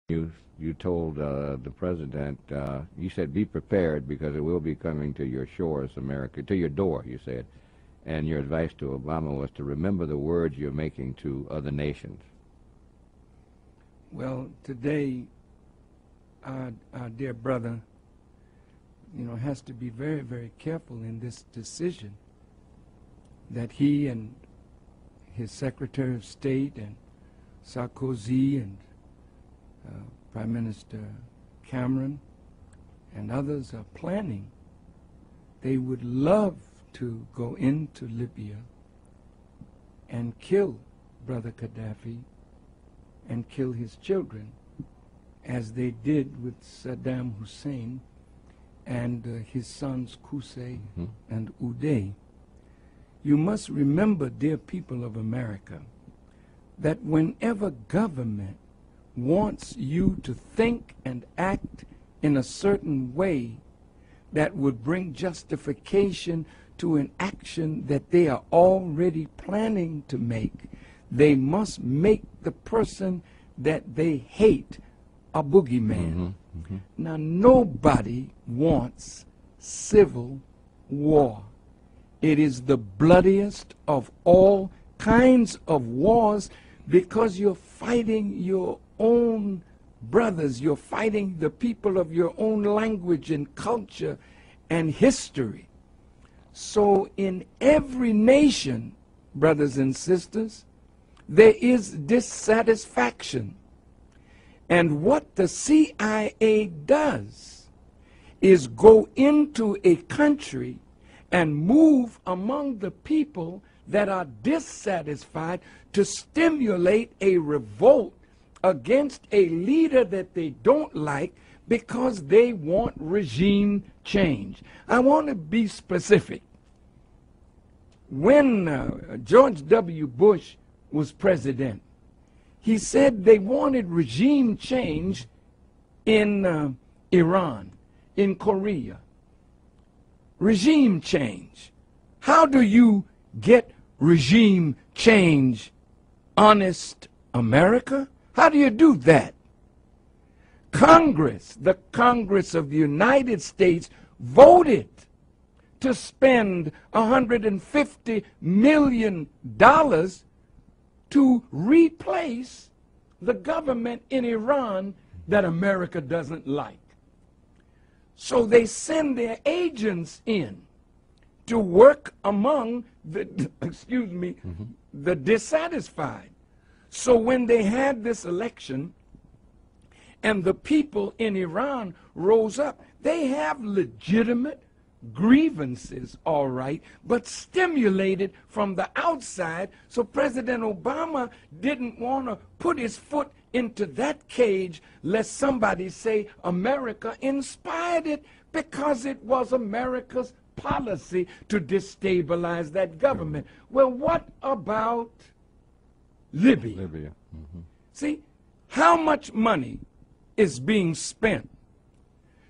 You told the president, you said be prepared because it will be coming to your shores, America, to your door, you said. And your advice to Obama was to remember the words you're making to other nations. Well, today, our dear brother, has to be very, very careful in this decision that he and his Secretary of State and Sarkozy and Prime Minister Cameron and others are planning. They would love to go into Libya and kill Brother Gaddafi and kill his children, as they did with Saddam Hussein and his sons Qusay and Uday. You must remember, dear people of America, that whenever government wants you to think and act in a certain way that would bring justification to an action that they are already planning to make, they must make the person that they hate a boogeyman. Now, nobody wants civil war. It is the bloodiest of all kinds of wars because you're fighting your own brothers. You're fighting the people of your own language and culture and history. So in every nation, brothers and sisters, there is dissatisfaction. And what the CIA does is go into a country and move among the people that are dissatisfied to stimulate a revolt against a leader that they don't like because they want regime change. I want to be specific. When George W. Bush was president, he said they wanted regime change in Iran, in Korea. Regime change. How do you get regime change, honest America? How do you do that? Congress, the Congress of the United States, voted to spend $150 million to replace the government in Iran that America doesn't like. So they send their agents in to work among the, the dissatisfied. So when they had this election and the people in Iran rose up, they have legitimate grievances, all right, but stimulated from the outside. So President Obama didn't want to put his foot into that cage lest somebody say America inspired it, because it was America's policy to destabilize that government. Well, what about Libya? See, how much money is being spent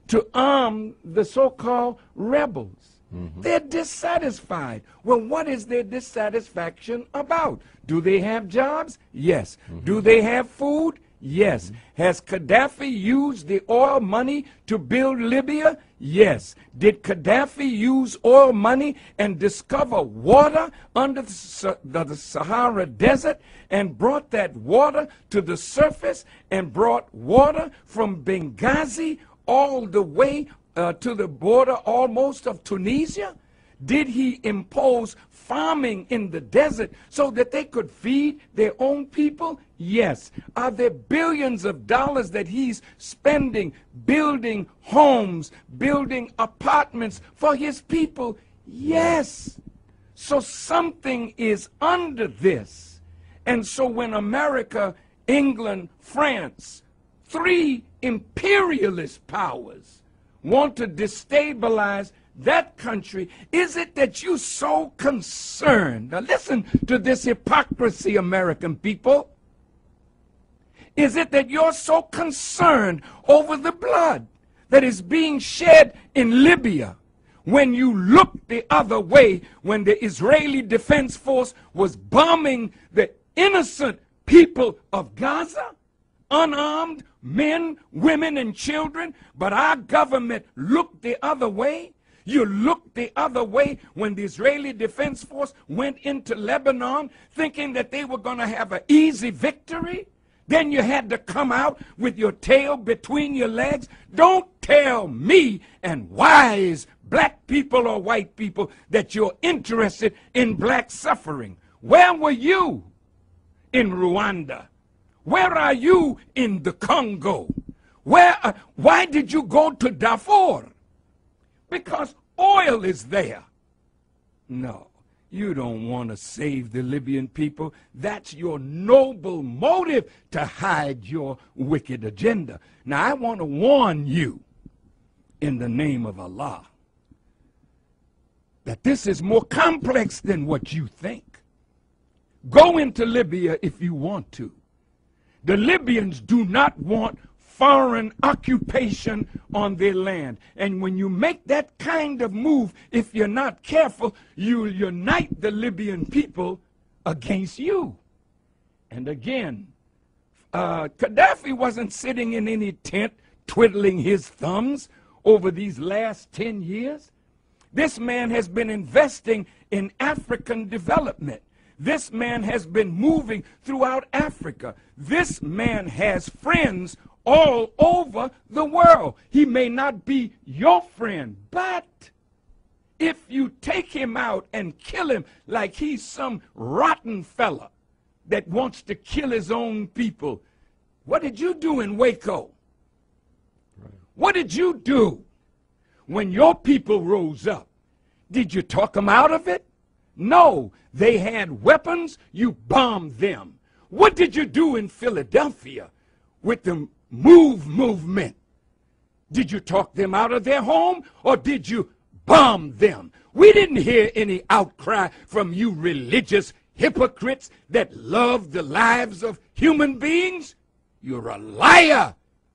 to arm the so-called rebels? They're dissatisfied. Well, what is their dissatisfaction about? Do they have jobs? Yes. Do they have food? Yes. Has Gaddafi used the oil money to build Libya? Yes. Did Gaddafi use oil money and discover water under the Sahara Desert and brought that water to the surface and brought water from Benghazi all the way to the border almost of Tunisia? Did he impose farming in the desert so that they could feed their own people? Yes. Are there billions of dollars that he's spending building homes, building apartments for his people? Yes. So something is under this. And so when America, England, France, three imperialist powers want to destabilize that country, is it that you're so concerned? Now listen to this hypocrisy, American people. Is it that you're so concerned over the blood that is being shed in Libya when you look the other way when the Israeli Defense Force was bombing the innocent people of Gaza? unarmed men, women, and children, but our government looked the other way. You looked the other way when the Israeli Defense Force went into Lebanon thinking that they were going to have an easy victory. Then you had to come out with your tail between your legs. Don't tell me and wise black people or white people that you're interested in black suffering. Where were you in Rwanda? Where are you in the Congo? Why did you go to Darfur? Because oil is there. No, you don't want to save the Libyan people. That's your noble motive to hide your wicked agenda. Now, I want to warn you in the name of Allah that this is more complex than what you think. Go into Libya if you want to. The Libyans do not want foreign occupation on their land. And when you make that kind of move, if you're not careful, you'll unite the Libyan people against you. And again, Gaddafi wasn't sitting in any tent twiddling his thumbs over these last 10 years. This man has been investing in African development. This man has been moving throughout Africa. This man has friends all over the world. He may not be your friend, but if you take him out and kill him like he's some rotten fella that wants to kill his own people, what did you do in Waco? What did you do when your people rose up? Did you talk them out of it? No, they had weapons, you bombed them. What did you do in Philadelphia with the movement? Did you talk them out of their home or did you bomb them? We didn't hear any outcry from you religious hypocrites that love the lives of human beings. You're a liar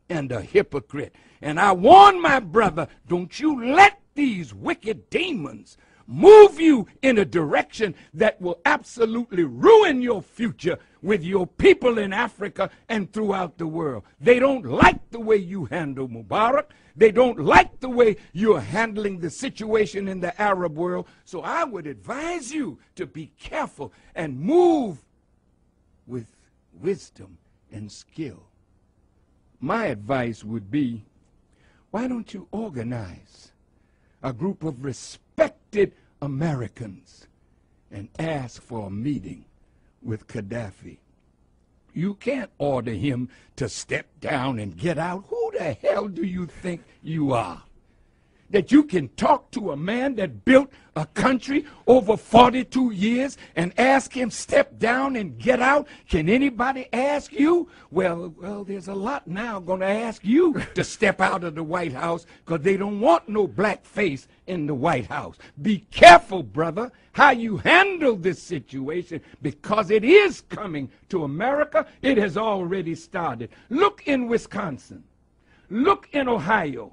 and a hypocrite. And I warn my brother, don't you let these wicked demons move you in a direction that will absolutely ruin your future with your people in Africa and throughout the world. They don't like the way you handle Mubarak. They don't like the way you're handling the situation in the Arab world. So I would advise you to be careful and move with wisdom and skill. My advice would be, why don't you organize a group of respected Americans and ask for a meeting with Gaddafi? You can't order him to step down and get out. Who the hell do you think you are? That you can talk to a man that built a country over 42 years and ask him step down and get out? Can anybody ask you? Well, there's a lot now going to ask you to step out of the White House because they don't want no black face in the White House. Be careful, brother, how you handle this situation because it is coming to America. It has already started. Look in Wisconsin. Look in Ohio.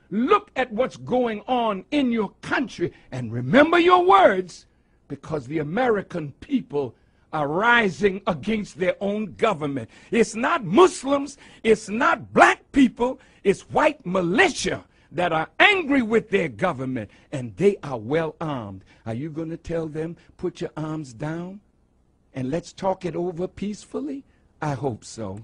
Look at what's going on in your country and remember your words, because the American people are rising against their own government. It's not Muslims, it's not black people, it's white militia that are angry with their government, and they are well armed. Are you going to tell them, put your arms down and let's talk it over peacefully? I hope so.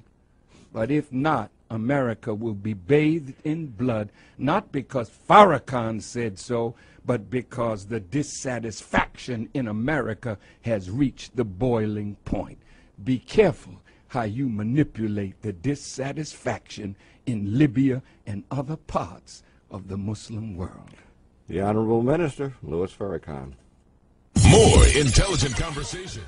But if not, America will be bathed in blood, not because Farrakhan said so, but because the dissatisfaction in America has reached the boiling point. Be careful how you manipulate the dissatisfaction in Libya and other parts of the Muslim world. The Honorable Minister Louis Farrakhan. More intelligent conversation.